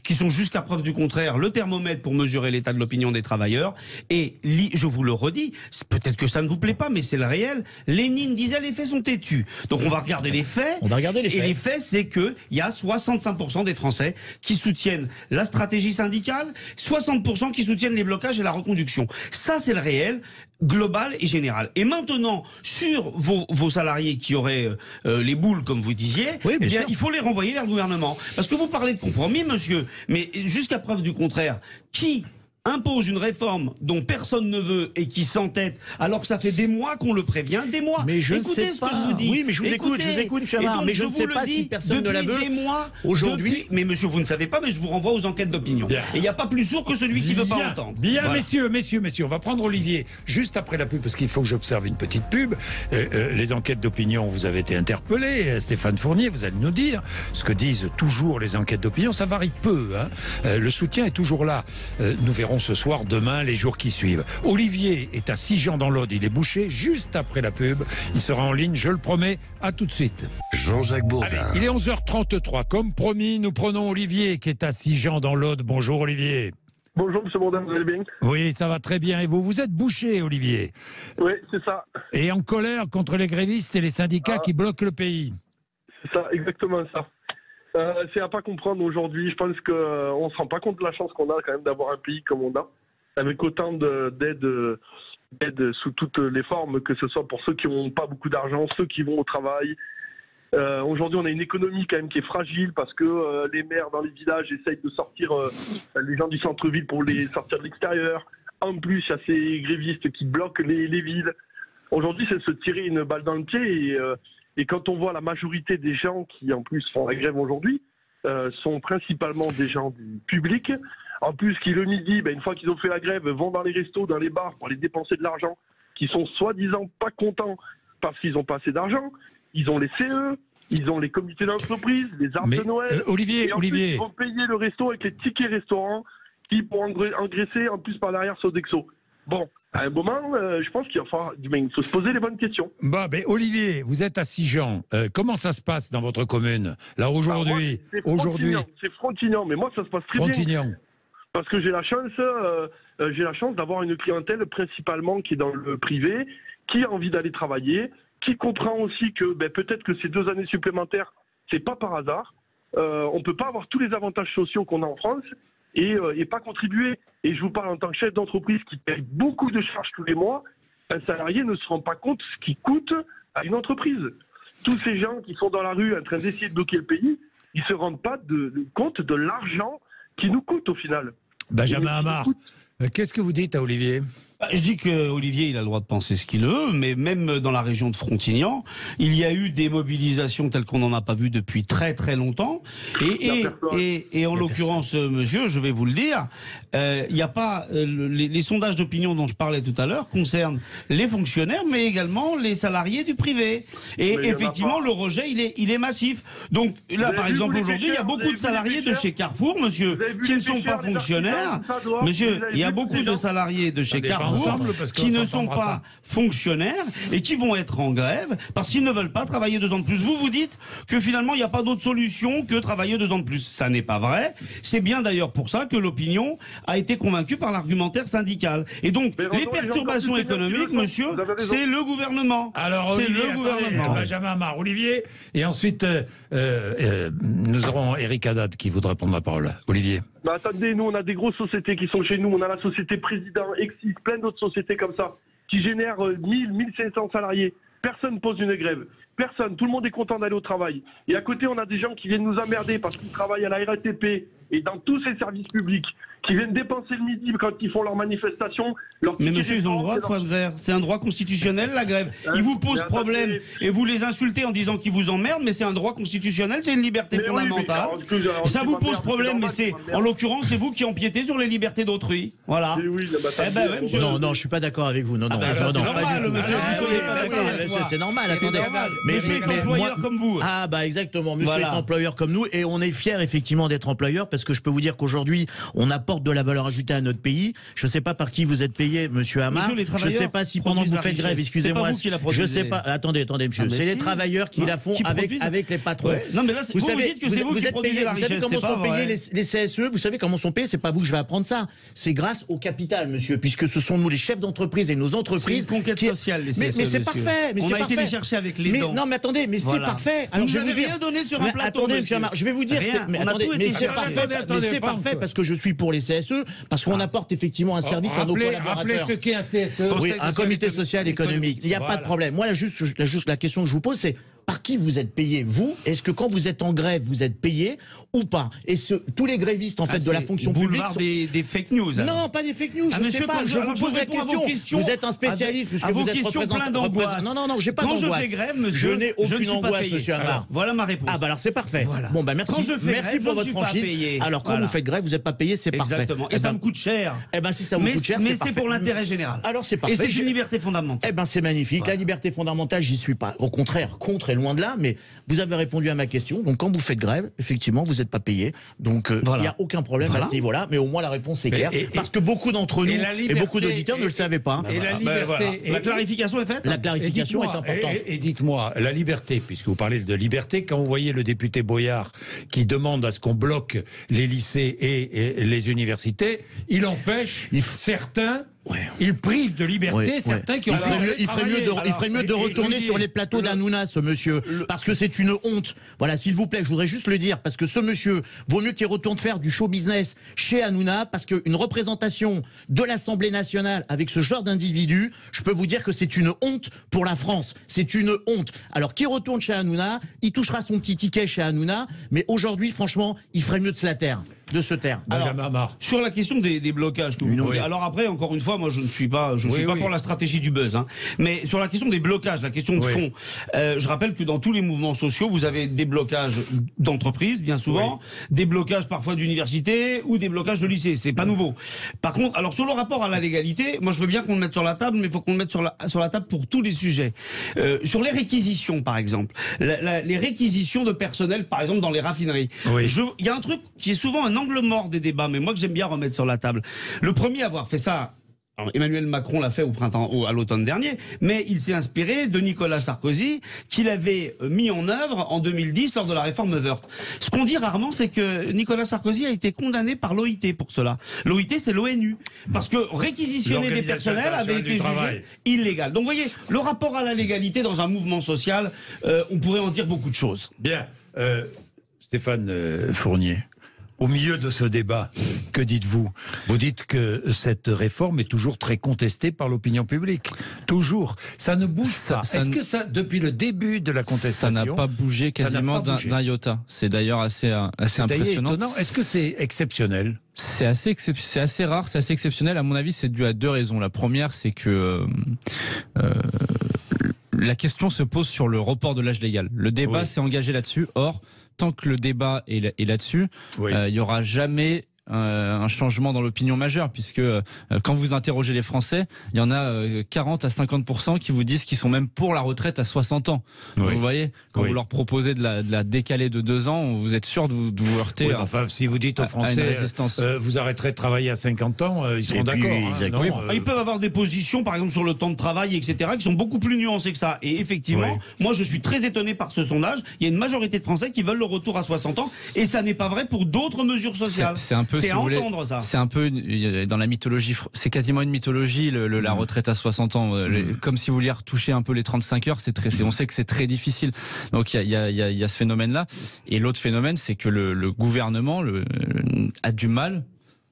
qui sont jusqu'à preuve du contraire le thermomètre pour mesurer l'état de l'opinion des travailleurs. Et je vous le redis, peut-être que ça ne vous plaît pas, mais c'est le réel. Lénine disait les faits sont têtus. Donc on va regarder les faits. Et les faits, c'est qu'il y a 65% des Français qui soutiennent la stratégie syndicale, 60% qui soutiennent les blocages et la reconduction. Ça, c'est le réel, global et général. Et maintenant, sur vos salariés qui auraient les boules, comme vous disiez, eh bien, il faut les renvoyer vers le gouvernement. Parce que vous parlez de compromis, monsieur, mais jusqu'à preuve du contraire, qui impose une réforme dont personne ne veut et qui s'entête, alors que ça fait des mois qu'on le prévient, des mois. Mais je Écoutez ne sais ce pas. que je vous dis. Oui, mais je vous écoute, monsieur Amar, mais je ne sais pas si personne ne la veut. Des mois, aujourd'hui. Mais monsieur, vous ne savez pas, mais je vous renvoie aux enquêtes d'opinion. Et il n'y a pas plus sourd que celui qui ne veut pas entendre. Bien, voilà. messieurs, on va prendre Olivier juste après la pub, parce qu'il faut que j'observe une petite pub. Les enquêtes d'opinion, vous avez été interpellé, Stéphane Fournier, vous allez nous dire ce que disent toujours les enquêtes d'opinion. Ça varie peu, hein. Le soutien est toujours là. Nous verrons ce soir, demain, les jours qui suivent. Olivier est à Sigean dans l'Aude, il est bouché juste après la pub. Il sera en ligne, je le promets. À tout de suite. Jean-Jacques Bourdin. Allez, il est 11h33. Comme promis, nous prenons Olivier qui est à Sigean dans l'Aude. Bonjour Olivier. Bonjour monsieur Bourdin, vous allez bien? Oui, ça va très bien. Et vous êtes bouché, Olivier? Oui, c'est ça. Et en colère contre les grévistes et les syndicats qui bloquent le pays? C'est ça, exactement ça. C'est à pas comprendre aujourd'hui. Je pense qu'on ne se rend pas compte de la chance qu'on a quand même d'avoir un pays comme on a, avec autant d'aide sous toutes les formes, que ce soit pour ceux qui n'ont pas beaucoup d'argent, ceux qui vont au travail. Aujourd'hui, on a une économie quand même qui est fragile parce que les maires dans les villages essayent de sortir les gens du centre-ville pour les sortir de l'extérieur. En plus, il y a ces grévistes qui bloquent les villes. Aujourd'hui, c'est se tirer une balle dans le pied. Et quand on voit la majorité des gens qui, en plus, font la grève aujourd'hui, sont principalement des gens du public. En plus, qui le midi, une fois qu'ils ont fait la grève, vont dans les restos, dans les bars pour aller dépenser de l'argent, qui sont soi-disant pas contents parce qu'ils n'ont pas assez d'argent. Ils ont les CE, ils ont les comités d'entreprise, les arbres de Noël. Olivier, plus, ils vont payer le resto avec les tickets restaurants qui pourront engraisser en plus par derrière Sodexo. Bon, à un moment, je pense qu'il faut se poser les bonnes questions. Olivier, vous êtes à Sigean. Comment ça se passe dans votre commune là aujourd'hui? C'est Frontignan, mais moi ça se passe très bien. Parce que j'ai la chance d'avoir une clientèle principalement qui est dans le privé, qui a envie d'aller travailler, qui comprend aussi que peut-être que ces 2 années supplémentaires, c'est pas par hasard. On peut pas avoir tous les avantages sociaux qu'on a en France et pas contribuer. Et je vous parle en tant que chef d'entreprise qui paye beaucoup de charges tous les mois. Un salarié ne se rend pas compte ce qui coûte à une entreprise. Tous ces gens qui sont dans la rue en train d'essayer de bloquer le pays, ils se rendent pas compte de l'argent qui nous coûte au final. Benjamin Amar, qu'est-ce que vous dites à Olivier? Je dis que Olivier, il a le droit de penser ce qu'il veut, mais même dans la région de Frontignan, il y a eu des mobilisations telles qu'on n'en a pas vu depuis très très longtemps. Et en l'occurrence, monsieur, je vais vous le dire, il n'y a pas les sondages d'opinion dont je parlais tout à l'heure concernent les fonctionnaires, mais également les salariés du privé. Et effectivement, le rejet, il est massif. Donc là, par exemple, aujourd'hui, il y a beaucoup de salariés de chez Carrefour, monsieur, qui ne sont pas fonctionnaires. Monsieur, il y y a beaucoup de salariés de chez Carrefour qui ne sont pas fonctionnaires et qui vont être en grève parce qu'ils ne veulent pas travailler 2 ans de plus. Vous dites que finalement, il n'y a pas d'autre solution que travailler 2 ans de plus. Ça n'est pas vrai. C'est bien d'ailleurs pour ça que l'opinion a été convaincue par l'argumentaire syndical. Et donc, les perturbations économiques, monsieur, c'est le gouvernement. Alors, c'est le gouvernement. Benjamin Amar, Olivier, et ensuite, nous aurons Eric Haddad qui voudra prendre la parole. Olivier. Bah attendez, nous on a des grosses sociétés qui sont chez nous, on a la société Président, Exis, plein d'autres sociétés comme ça, qui génèrent 1000, 1500 salariés. Personne ne pose une grève. Personne. Tout le monde est content d'aller au travail. Et à côté, on a des gens qui viennent nous emmerder parce qu'ils travaillent à la RATP et dans tous ces services publics, qui viennent dépenser le midi quand ils font leurs manifestations. Mais monsieur, ils ont le droit de faire grève. C'est un droit constitutionnel, la grève. Ils vous posent problème et vous les insultez en disant qu'ils vous emmerdent, mais c'est un droit constitutionnel, c'est une liberté fondamentale. Et ça vous pose problème, mais c'est, en l'occurrence, c'est vous qui empiétez sur les libertés d'autrui. Voilà. Non, non, je suis pas d'accord avec vous. Non, non, c'est normal, monsieur. C'est normal, attendez. Monsieur est employeur comme vous. Ah bah exactement, monsieur est employeur comme nous et on est fiers effectivement d'être employeur parce que je peux vous dire qu'aujourd'hui on apporte de la valeur ajoutée à notre pays. Je ne sais pas par qui vous êtes payé, monsieur Amar. Je ne sais pas si pendant que vous faites grève, excusez-moi, je ne sais pas. Attendez, monsieur. C'est les travailleurs qui la font avec les patrons. Non mais là, vous dites que c'est vous qui produisez la richesse. Vous savez comment sont payés les CSE. Vous savez comment sont payés. C'est pas vous que je vais apprendre ça. C'est grâce au capital, monsieur, puisque ce sont nous les chefs d'entreprise et nos entreprises. C'est une conquête sociale, les CSE. Mais c'est parfait. On a été les chercher avec les dents. Non mais attendez, mais c'est parfait. Alors je vais vous dire. Rien donné sur un plateau. Attendez, monsieur Amar, je vais vous dire. Mais c'est parfait parce que je suis pour les CSE, parce qu'on apporte effectivement un service à nos collaborateurs. Rappelez ce qu'est un CSE. Oui, un comité social économique. Il n'y a pas de problème. Moi, juste la question que je vous pose, c'est par qui vous êtes payé, vous? Est-ce que quand vous êtes en grève, vous êtes payé ou pas? Et tous les grévistes en fait de la fonction publique sont... des fake news. Alors. Non, pas des fake news. Je sais pas. Je vous pose la question. Vous êtes un spécialiste puisque vous êtes représentant. Non, j'ai pas d'angoisse. Quand je fais grève, monsieur, je n'ai aucune angoisse, monsieur Amar. Voilà ma réponse. Ah bah alors c'est parfait. Bon bah merci. Merci pour votre franchise. Alors quand vous faites grève, vous n'êtes pas payé, c'est parfait. Exactement. Et ça me coûte cher. Eh ben si ça vous coûte cher, c'est parfait. Mais c'est pour l'intérêt général. Alors c'est parfait. Et c'est une liberté fondamentale. Eh ben c'est magnifique. La liberté fondamentale, j'y suis pas. Au contraire, contre et loin de là. Mais vous avez répondu à ma question. Donc quand vous faites grève, effectivement, vous n'êtes pas payé. Donc il n'y a aucun problème à ce niveau-là. Mais au moins la réponse est claire. Parce que beaucoup d'entre nous et beaucoup d'auditeurs ne le savaient pas. Et la liberté. La clarification est faite. La clarification est importante. Et dites-moi, la liberté, puisque vous parlez de liberté, quand vous voyez le député Boyard qui demande à ce qu'on bloque les lycées et les universités, il empêche certains. Ouais. Il prive de liberté certains qui ont il ferait mieux de retourner sur les plateaux d'Hanouna, ce monsieur, parce que c'est une honte. Voilà, s'il vous plaît, je voudrais juste le dire, parce que ce monsieur, vaut mieux qu'il retourne faire du show business chez Hanouna, parce qu'une représentation de l'Assemblée nationale avec ce genre d'individu, je peux vous dire que c'est une honte pour la France. C'est une honte. Alors, qu'il retourne chez Hanouna, il touchera son petit ticket chez Hanouna, mais aujourd'hui, franchement, il ferait mieux de se la taire. De se taire. Alors, sur la question des blocages que vous posez, alors après, encore une fois, moi je ne suis pas, pour la stratégie du buzz, hein, mais sur la question des blocages, la question de fond, je rappelle que dans tous les mouvements sociaux, vous avez des blocages d'entreprises, bien souvent, des blocages parfois d'universités ou des blocages de lycées, c'est pas nouveau. Par contre, alors sur le rapport à la légalité, moi je veux bien qu'on le mette sur la table, mais il faut qu'on le mette sur la table pour tous les sujets. Sur les réquisitions, par exemple, les réquisitions de personnel, par exemple, dans les raffineries. Il y a un truc qui est souvent un angle mort des débats, mais moi que j'aime bien remettre sur la table. Le premier à avoir fait ça, alors Emmanuel Macron l'a fait à l'automne dernier, mais il s'est inspiré de Nicolas Sarkozy, qu'il avait mis en œuvre en 2010 lors de la réforme Woerth. Ce qu'on dit rarement, c'est que Nicolas Sarkozy a été condamné par l'OIT pour cela. L'OIT, c'est l'ONU. Parce que réquisitionner des personnels avait été jugé illégal. Donc vous voyez, le rapport à la légalité dans un mouvement social, on pourrait en dire beaucoup de choses. Bien. Stéphane Fournier. Au milieu de ce débat, que dites-vous? Vous dites que cette réforme est toujours très contestée par l'opinion publique. Toujours. Ça ne bouge pas. Est-ce que ça, depuis le début de la contestation... Ça n'a pas bougé quasiment d'un iota. C'est d'ailleurs assez impressionnant. Étonnant. Est-ce que c'est exceptionnel? C'est assez rare, c'est assez exceptionnel. À mon avis, c'est dû à deux raisons. La première, c'est que... la question se pose sur le report de l'âge légal. Le débat s'est engagé là-dessus. Or, tant que le débat est là-dessus, il n'y aura jamais un changement dans l'opinion majeur, puisque quand vous interrogez les Français, il y en a 40 à 50% qui vous disent qu'ils sont même pour la retraite à 60 ans. Donc, vous voyez, quand vous leur proposez de la décaler de 2 ans, vous êtes sûr de vous heurter enfin, si vous dites aux Français, vous arrêterez de travailler à 50 ans, ils seront d'accord. Ils peuvent avoir des positions, par exemple sur le temps de travail, etc., qui sont beaucoup plus nuancées que ça. Et effectivement, moi je suis très étonné par ce sondage. Il y a une majorité de Français qui veulent le retour à 60 ans, et ça n'est pas vrai pour d'autres mesures sociales. C'est un peu, à entendre ça. C'est un peu dans la mythologie, c'est quasiment une mythologie, la retraite à 60 ans. Comme si vous vouliez retoucher un peu les 35 heures, on sait que c'est très difficile. Donc il y a ce phénomène-là. Et l'autre phénomène, c'est que le gouvernement a du mal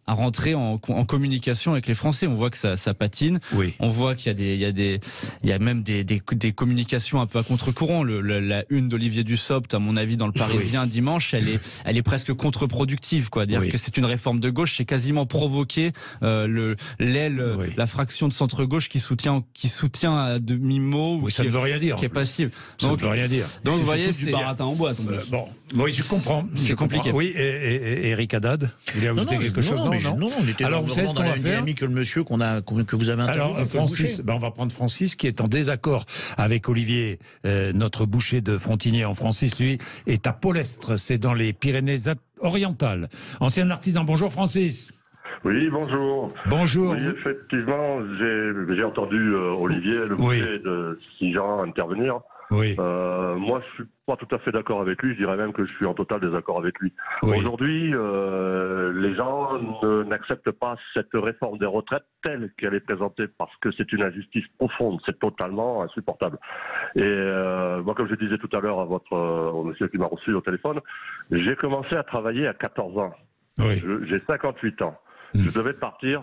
à rentrer en communication avec les Français. On voit que ça patine. On voit qu'il y a même des communications un peu à contre-courant. La une d'Olivier Dussopt, à mon avis, dans le Parisien dimanche, elle est presque contre-productive, quoi. Dire que c'est une réforme de gauche, c'est quasiment provoquer la fraction de centre-gauche qui soutient à demi-mot ou ça ne veut rien dire, qui est passive. Ça ne veut rien dire. Donc vous voyez, c'est du baratin en boîte. Oui, je comprends. C'est compliqué. Oui, et Eric Haddad, vous voulez ajouter quelque chose? Non, on était alors, vous savez ce qu'on va faire que le monsieur que vous avez interviewé. Alors, Francis, on va prendre Francis qui est en désaccord avec Olivier, notre boucher de Frontigné. Francis, lui, est à Polestre, c'est dans les Pyrénées-Orientales. Ancien artisan. Bonjour Francis. Oui, bonjour. Bonjour. Oui, effectivement, j'ai entendu Olivier, le boucher de Sijan, intervenir. Moi, je suis pas tout à fait d'accord avec lui. Je dirais même que je suis en total désaccord avec lui. Aujourd'hui, les gens n'acceptent pas cette réforme des retraites telle qu'elle est présentée parce que c'est une injustice profonde. C'est totalement insupportable. Et moi, comme je disais tout à l'heure au monsieur qui m'a reçu au téléphone, j'ai commencé à travailler à 14 ans. J'ai 58 ans. Je devais partir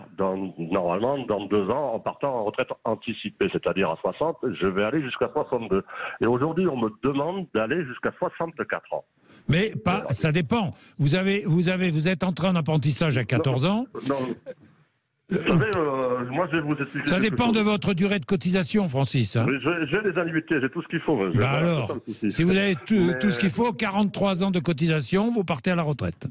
normalement dans 2 ans en partant en retraite anticipée, c'est-à-dire à 60. Je vais aller jusqu'à 62. Et aujourd'hui, on me demande d'aller jusqu'à 64 ans. Mais ça dépend. Vous êtes entré en apprentissage à 14 ans. Non. Vous savez, moi je vais vous expliquer. Ça dépend de votre durée de cotisation, Francis. Hein. J'ai les annuités, j'ai tout ce qu'il faut. Alors, si vous avez tout ce qu'il faut, 43 ans de cotisation, vous partez à la retraite.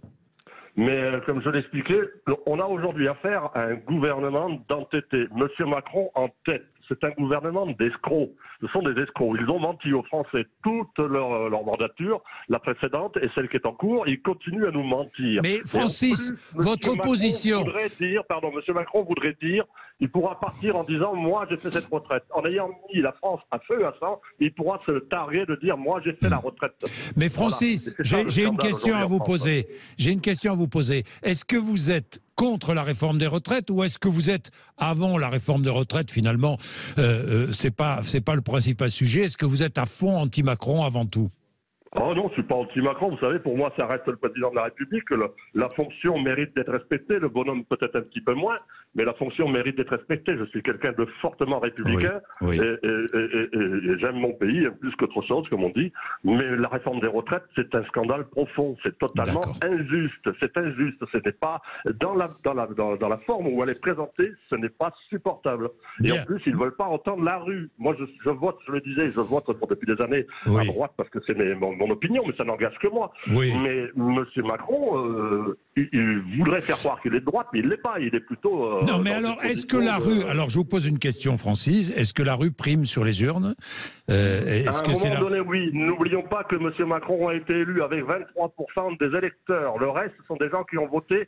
Mais comme je l'expliquais, on a aujourd'hui affaire à un gouvernement d'entêtés. Monsieur Macron en tête. C'est un gouvernement d'escrocs. Ce sont des escrocs. Ils ont menti aux Français toute leur mandature, la précédente et celle qui est en cours. Ils continuent à nous mentir. Mais Francis, votre position... Monsieur Macron voudrait dire, il pourra partir en disant, moi j'ai fait cette retraite. En ayant mis la France à feu à sang, il pourra se targuer de dire, moi j'ai fait la retraite. Mais Francis, j'ai une question à vous poser. J'ai une question à vous poser. Est-ce que vous êtes contre la réforme des retraites ou est-ce que vous êtes avant la réforme des retraites finalement c'est pas le principal sujet. Est-ce que vous êtes à fond anti-Macron avant tout? Oh non, je suis pas anti-Macron. Vous savez, pour moi, ça reste le président de la République. La fonction mérite d'être respectée. Le bonhomme peut-être un petit peu moins, mais la fonction mérite d'être respectée. Je suis quelqu'un de fortement républicain et j'aime mon pays plus qu'autre chose, comme on dit. Mais la réforme des retraites, c'est un scandale profond. C'est totalement injuste. C'est injuste. Ce n'est pas dans la forme où elle est présentée, ce n'est pas supportable. Et en plus, ils veulent pas entendre la rue. Moi, je vote. Je le disais, je vote depuis des années à droite parce que c'est mon opinion, mais ça n'engage que moi. Mais M. Macron, il voudrait faire croire qu'il est de droite, mais il ne l'est pas. Il est plutôt... non, mais alors, est-ce que la rue... Alors, je vous pose une question, Francis. Est-ce que la rue prime sur les urnes? À un moment donné, oui. N'oublions pas que M. Macron a été élu avec 23% des électeurs. Le reste, ce sont des gens qui ont voté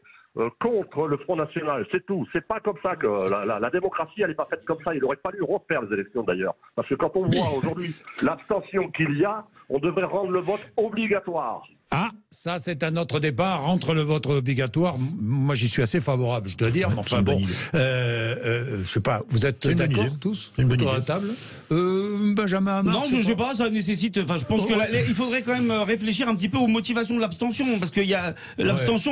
contre le Front National, c'est tout. C'est pas comme ça que la démocratie, elle n'est pas faite comme ça. Il aurait fallu refaire les élections d'ailleurs. Parce que quand on voit aujourd'hui l'abstention qu'il y a, on devrait rendre le vote obligatoire. Ah, ça c'est un autre débat, rendre le vote obligatoire. Moi j'y suis assez favorable, je dois dire. Mais enfin bon, je sais pas, vous êtes d'accord tous autour de la table? Benjamin Hamar, non, je sais pas, ça nécessite... Enfin, je pense qu'il faudrait quand même réfléchir un petit peu aux motivations de l'abstention. Parce qu'il y a l'abstention,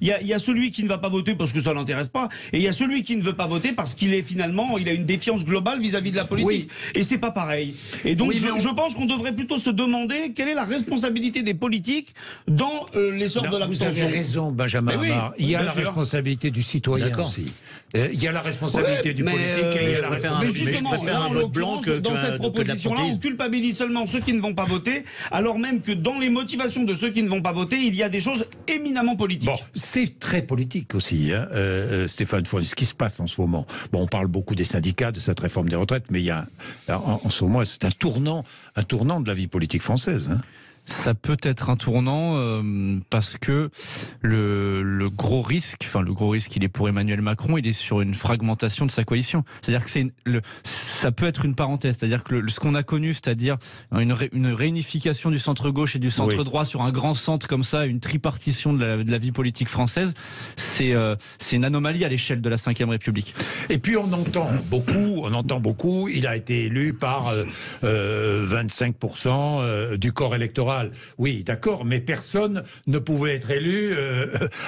il y a celui qui ne va pas voter parce que ça l'intéresse pas, et il y a celui qui ne veut pas voter parce qu'il est finalement, il a une défiance globale vis-à-vis de la politique. Et c'est pas pareil. Et donc je pense qu'on devrait plutôt se demander quelle est la responsabilité des politiques dans l'essor de l'abstention. Vous avez raison, Benjamin Amar. Il y a la responsabilité du citoyen aussi. Il y a la responsabilité du politique et il y a la responsabilité... Mais justement, là, en l'occurrence, dans cette proposition-là, on culpabilise seulement ceux qui ne vont pas voter, alors même que dans les motivations de ceux qui ne vont pas voter, il y a des choses éminemment politiques. Bon, c'est très politique aussi, hein, Stéphane Fournier, ce qui se passe en ce moment. Bon, on parle beaucoup des syndicats, de cette réforme des retraites, mais il y a en ce moment, c'est un tournant de la vie politique française. Hein. Ça peut être un tournant parce que le gros risque, il est pour Emmanuel Macron, il est sur une fragmentation de sa coalition. C'est-à-dire que ça peut être une parenthèse. C'est-à-dire que ce qu'on a connu, c'est-à-dire une réunification du centre-gauche et du centre-droit sur un grand centre comme ça, une tripartition de la vie politique française, c'est une anomalie à l'échelle de la Ve République. Et puis on entend beaucoup, il a été élu par 25% du corps électoral. Oui, d'accord, mais personne ne pouvait être élu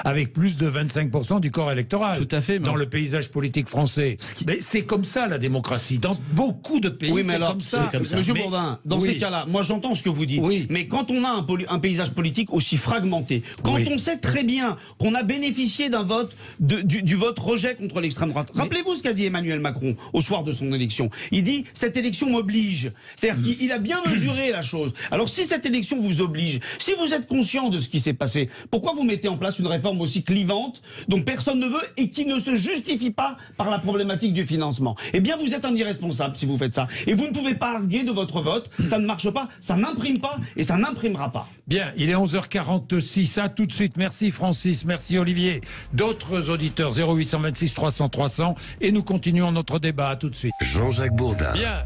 avec plus de 25% du corps électoral. Tout à fait. Dans le paysage politique français. Mais c'est comme ça la démocratie. Dans beaucoup de pays, c'est comme ça. Monsieur Bourdin, dans ces cas-là, moi j'entends ce que vous dites. Oui. Mais quand on a un paysage politique aussi fragmenté, quand on sait très bien qu'on a bénéficié d'un vote du vote rejet contre l'extrême droite. Rappelez-vous ce qu'a dit Emmanuel Macron au soir de son élection. Il dit cette élection m'oblige. C'est-à-dire qu'il a bien mesuré la chose. Alors si cette élection vous oblige, si vous êtes conscient de ce qui s'est passé, pourquoi vous mettez en place une réforme aussi clivante dont personne ne veut et qui ne se justifie pas par la problématique du financement? Eh bien vous êtes un irresponsable si vous faites ça. Et vous ne pouvez pas arguer de votre vote, ça ne marche pas, ça n'imprime pas et ça n'imprimera pas. Bien, il est 11h46, à tout de suite. Merci Francis, merci Olivier. D'autres auditeurs, 0826 300 300 et nous continuons notre débat, à tout de suite. Jean-Jacques Bourdin. Bien,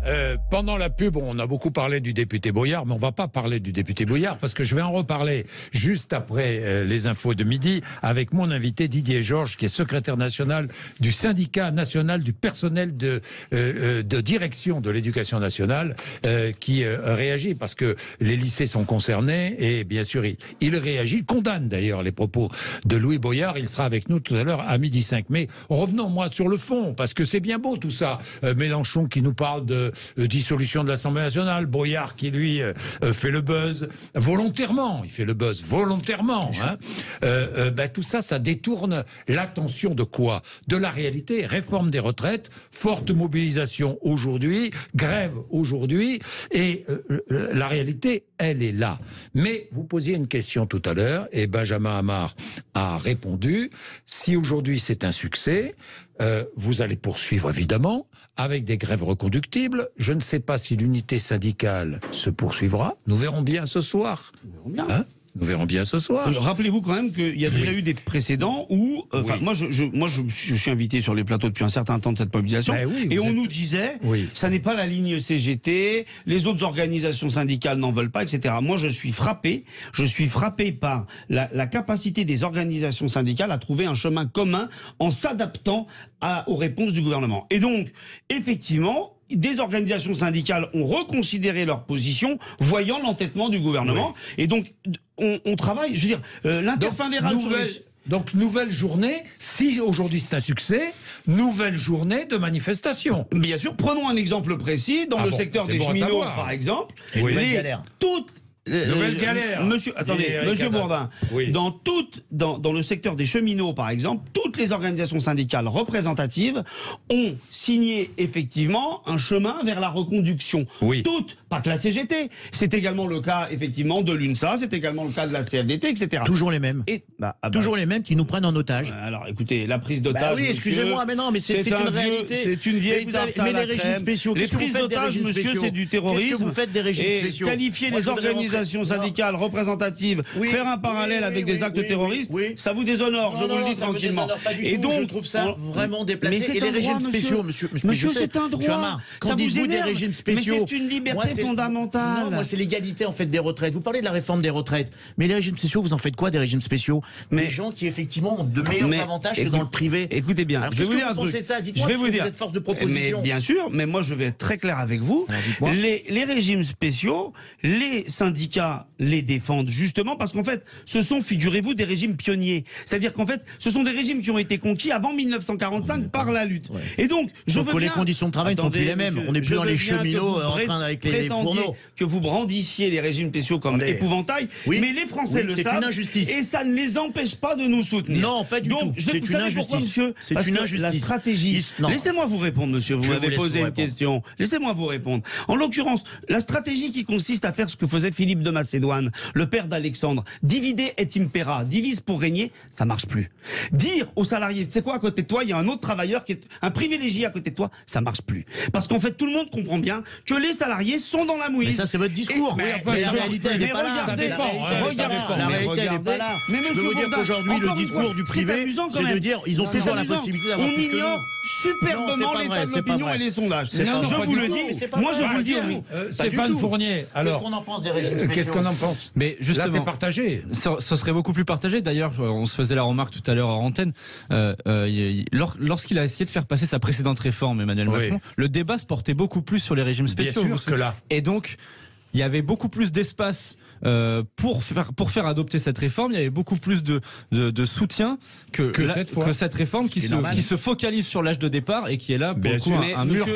pendant la pub, on a beaucoup parlé du député Boyard, mais on va pas parler du député Boyard parce que je vais en reparler juste après les infos de midi avec mon invité Didier Georges, qui est secrétaire national du syndicat national du personnel de direction de l'éducation nationale, qui réagit parce que les lycées sont concernés et bien sûr il réagit, il condamne d'ailleurs les propos de Louis Boyard. Il sera avec nous tout à l'heure à 12h05. Mais revenons moi sur le fond, parce que c'est bien beau tout ça. Mélenchon qui nous parle de dissolution de l'Assemblée nationale, Boyard qui lui fait le buzz volontairement, il fait le buzz volontairement. Hein. Tout ça, ça détourne l'attention de quoi? De la réalité. Réforme des retraites, forte mobilisation aujourd'hui, grève aujourd'hui, et la réalité, elle est là. Mais vous posiez une question tout à l'heure, et Benjamin Amar a répondu. Si aujourd'hui c'est un succès, vous allez poursuivre évidemment avec des grèves reconductibles. Je ne sais pas si l'unité syndicale se poursuivra. Nous verrons bien ce soir. Hein? Nous verrons bien ce soir. Rappelez-vous quand même qu'il y a déjà eu des précédents où, moi je suis invité sur les plateaux depuis un certain temps de cette mobilisation, et on nous disait, ça n'est pas la ligne CGT, les autres organisations syndicales n'en veulent pas, etc. Moi je suis frappé par la capacité des organisations syndicales à trouver un chemin commun en s'adaptant aux réponses du gouvernement. Et donc, effectivement, des organisations syndicales ont reconsidéré leur position, voyant l'entêtement du gouvernement. Et donc, on travaille, je veux dire, l'interfédéral... Donc, nouvelle journée, si aujourd'hui c'est un succès, nouvelle journée de manifestation. Bien sûr, prenons un exemple précis, dans le secteur des cheminots, par exemple, nouvelle galère. Monsieur Bourdin, dans le secteur des cheminots, par exemple, toutes les organisations syndicales représentatives ont signé effectivement un chemin vers la reconduction. Toutes, pas que la CGT. C'est également le cas effectivement de l'UNSA, c'est également le cas de la CFDT, etc. Toujours les mêmes. Toujours les mêmes qui nous prennent en otage. Alors écoutez, la prise d'otage. Oui, excusez-moi, mais non, mais c'est une réalité. C'est une vieille tarte à la crème. Mais les régimes spéciaux, les prises d'otage, monsieur, c'est du terrorisme. Qu'est-ce que vous faites des régimes spéciaux? Qualifier les organisations syndicales représentatives, faire un parallèle avec des actes terroristes, ça vous déshonore, je vous le dis tranquillement. Et donc, je trouve ça vraiment déplacé. Et les régimes spéciaux, monsieur, c'est un droit. Quand dites-vous des régimes spéciaux, mais c'est une liberté fondamentale. Non, moi, c'est l'égalité en fait des retraites. Vous parlez de la réforme des retraites, mais les régimes spéciaux, vous en faites quoi des régimes spéciaux? Des gens qui effectivement ont de meilleurs avantages que dans le privé. Écoutez bien, je vais vous dire un truc. Je vais vous dire. Vous êtes force de proposition. Mais bien sûr, mais moi je vais être très clair avec vous. Les régimes spéciaux, les syndicats syndicats les défendent justement parce qu'en fait, ce sont, figurez-vous, des régimes pionniers. C'est-à-dire qu'en fait, ce sont des régimes qui ont été conquis avant 1945 par la lutte. Ouais. Et donc, je veux que bien... les conditions de travail ne sont plus les mêmes. On n'est plus dans les cheminots en train avec les fourneaux. Que vous brandissiez les régimes spéciaux comme épouvantail, oui, mais les Français le savent. C'est une injustice. Et ça ne les empêche pas de nous soutenir. Non, pas du tout. C'est une injustice. Monsieur, c'est une injustice. La stratégie. Laissez-moi vous répondre, monsieur. Vous m'avez posé une question. Laissez-moi vous répondre. En l'occurrence, la stratégie qui consiste à faire ce que faisait Philippe de Macédoine, le père d'Alexandre, divide et impera, divise pour régner, ça marche plus. Dire aux salariés, c'est quoi à côté de toi, il y a un autre travailleur qui est un privilégié à côté de toi, ça marche plus. Parce qu'en fait, tout le monde comprend bien que les salariés sont dans la mouise. Mais ça, c'est votre discours. Mais la réalité, elle n'est pas là. Regardez, la réalité, elle n'est pas là. Mais je peux vous dire qu'aujourd'hui, le discours du privé, c'est de dire, ils ont toujours la possibilité d'avoir plus que nous. On ignore superbement l'état de l'opinion et les sondages. Je vous le dis, moi je vous le dis. Stéphane Fournier, alors, qu'est-ce qu'on en pense des régimes spéciaux ? Qu'est-ce qu'on en pense ? Mais justement, là, c'est partagé. Ce serait beaucoup plus partagé. D'ailleurs, on se faisait la remarque tout à l'heure en antenne. Lorsqu'il a essayé de faire passer sa précédente réforme, Emmanuel Macron, le débat se portait beaucoup plus sur les régimes spéciaux. Bien sûr que là. Et donc, il y avait beaucoup plus d'espace pour faire adopter cette réforme. Il y avait beaucoup plus de soutien que cette réforme qui se focalise sur l'âge de départ et qui est là pour le coup, un mur.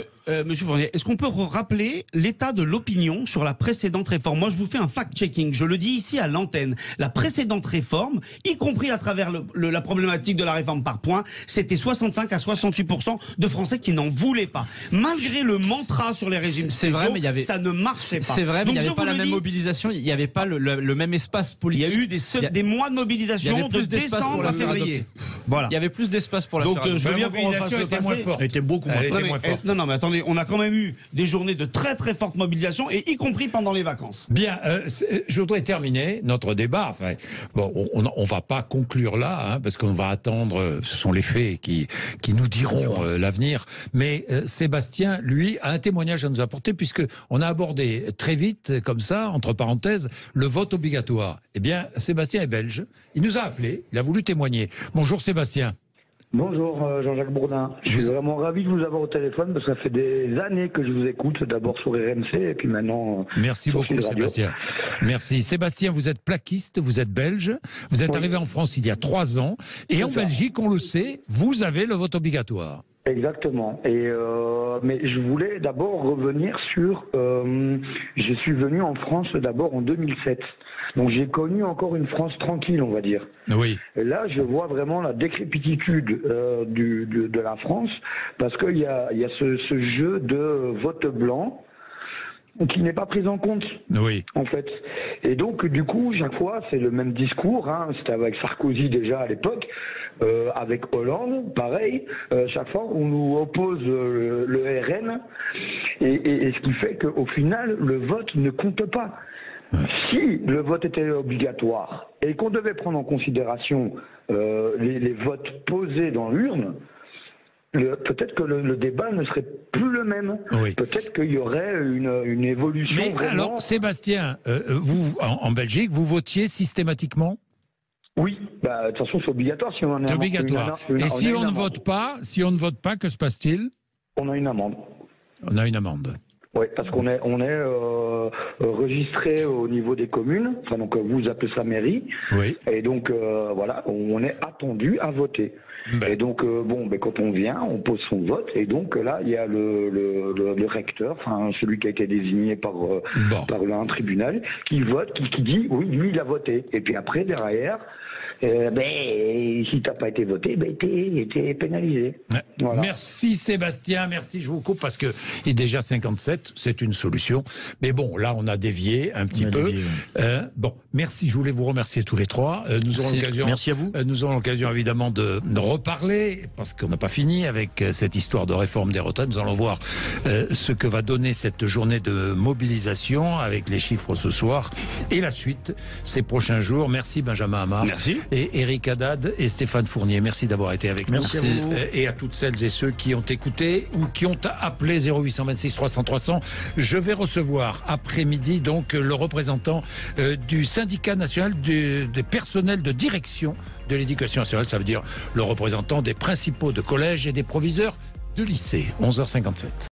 Monsieur Fournier, est-ce qu'on peut rappeler l'état de l'opinion sur la précédente réforme ? Moi, je vous fais un fact-checking. Je le dis ici à l'antenne. La précédente réforme, y compris à travers la problématique de la réforme par points, c'était 65 à 68% de Français qui n'en voulaient pas. Malgré le mantra sur les régimes spéciaux, ça ne marchait pas. C'est vrai, mais il n'y avait pas la même mobilisation. Il n'y avait pas le même espace politique. Il y a eu des mois de mobilisation de décembre à février. Voilà. Il y avait plus d'espace pour la faire adopter. Donc, je veux bien qu'on refasse le passé. Elle était beaucoup moins forte. Non, mais attendez. On a quand même eu des journées de très très forte mobilisation, et y compris pendant les vacances. Bien, je voudrais terminer notre débat. Enfin, bon, on va pas conclure là, parce qu'on va attendre. Ce sont les faits qui nous diront l'avenir. Mais Sébastien, lui, a un témoignage à nous apporter, puisque on a abordé très vite, comme ça, entre parenthèses, le vote obligatoire. Eh bien, Sébastien est belge. Il nous a appelé. Il a voulu témoigner. Bonjour Sébastien. Bonjour Jean-Jacques Bourdin, je suis vraiment ravi de vous avoir au téléphone parce que ça fait des années que je vous écoute, d'abord sur RMC et puis maintenant... Merci beaucoup Sébastien. Merci. Sébastien, vous êtes plaquiste, vous êtes belge, vous êtes arrivé en France il y a 3 ans et en Belgique, on le sait, vous avez le vote obligatoire. Exactement. Mais je voulais d'abord revenir sur... je suis venu en France d'abord en 2007. Donc j'ai connu encore une France tranquille, on va dire. Oui. Et là, je vois vraiment la décrépitude de la France, parce qu'il y a ce jeu de vote blanc qui n'est pas pris en compte, en fait. Et donc, du coup, chaque fois, c'est le même discours. C'était avec Sarkozy déjà à l'époque, avec Hollande, pareil. Chaque fois, on nous oppose le RN, et ce qui fait qu'au final, le vote ne compte pas. Si le vote était obligatoire et qu'on devait prendre en considération les votes posés dans l'urne, peut-être que le débat ne serait plus le même. Peut-être qu'il y aurait une évolution. Mais vraiment... alors, Sébastien, vous, en Belgique, vous votiez systématiquement ? Oui, de toute façon, c'est obligatoire. Si on en c'est obligatoire. Et si on ne vote pas, que se passe-t-il ? On a une amende. On a une amende. Oui, parce qu'on est registré au niveau des communes, enfin donc vous appelez ça mairie, et donc voilà, on est attendu à voter. Et donc quand on vient, on pose son vote, et donc là il y a le recteur, enfin celui qui a été désigné par un tribunal, qui vote, qui dit oui, lui il a voté, et puis après derrière. Si t'as pas été voté, t'es pénalisé. Voilà. Merci Sébastien, merci, je vous coupe parce que il est déjà 57, c'est une solution. Mais bon, là on a dévié un petit peu. Merci, je voulais vous remercier tous les trois. Nous aurons l'occasion. Merci à vous. Nous aurons l'occasion évidemment de reparler parce qu'on n'a pas fini avec cette histoire de réforme des retraites. Nous allons voir ce que va donner cette journée de mobilisation avec les chiffres ce soir et la suite ces prochains jours. Merci Benjamin Amar. Merci. Et Eric Haddad et Stéphane Fournier. Merci d'avoir été avec nous. Merci à vous. Et à toutes celles et ceux qui ont écouté ou qui ont appelé 0826 300 300. Je vais recevoir après-midi donc le représentant du syndicat national des personnels de direction de l'éducation nationale. Ça veut dire le représentant des principaux de collèges et des proviseurs de lycée. 11h57.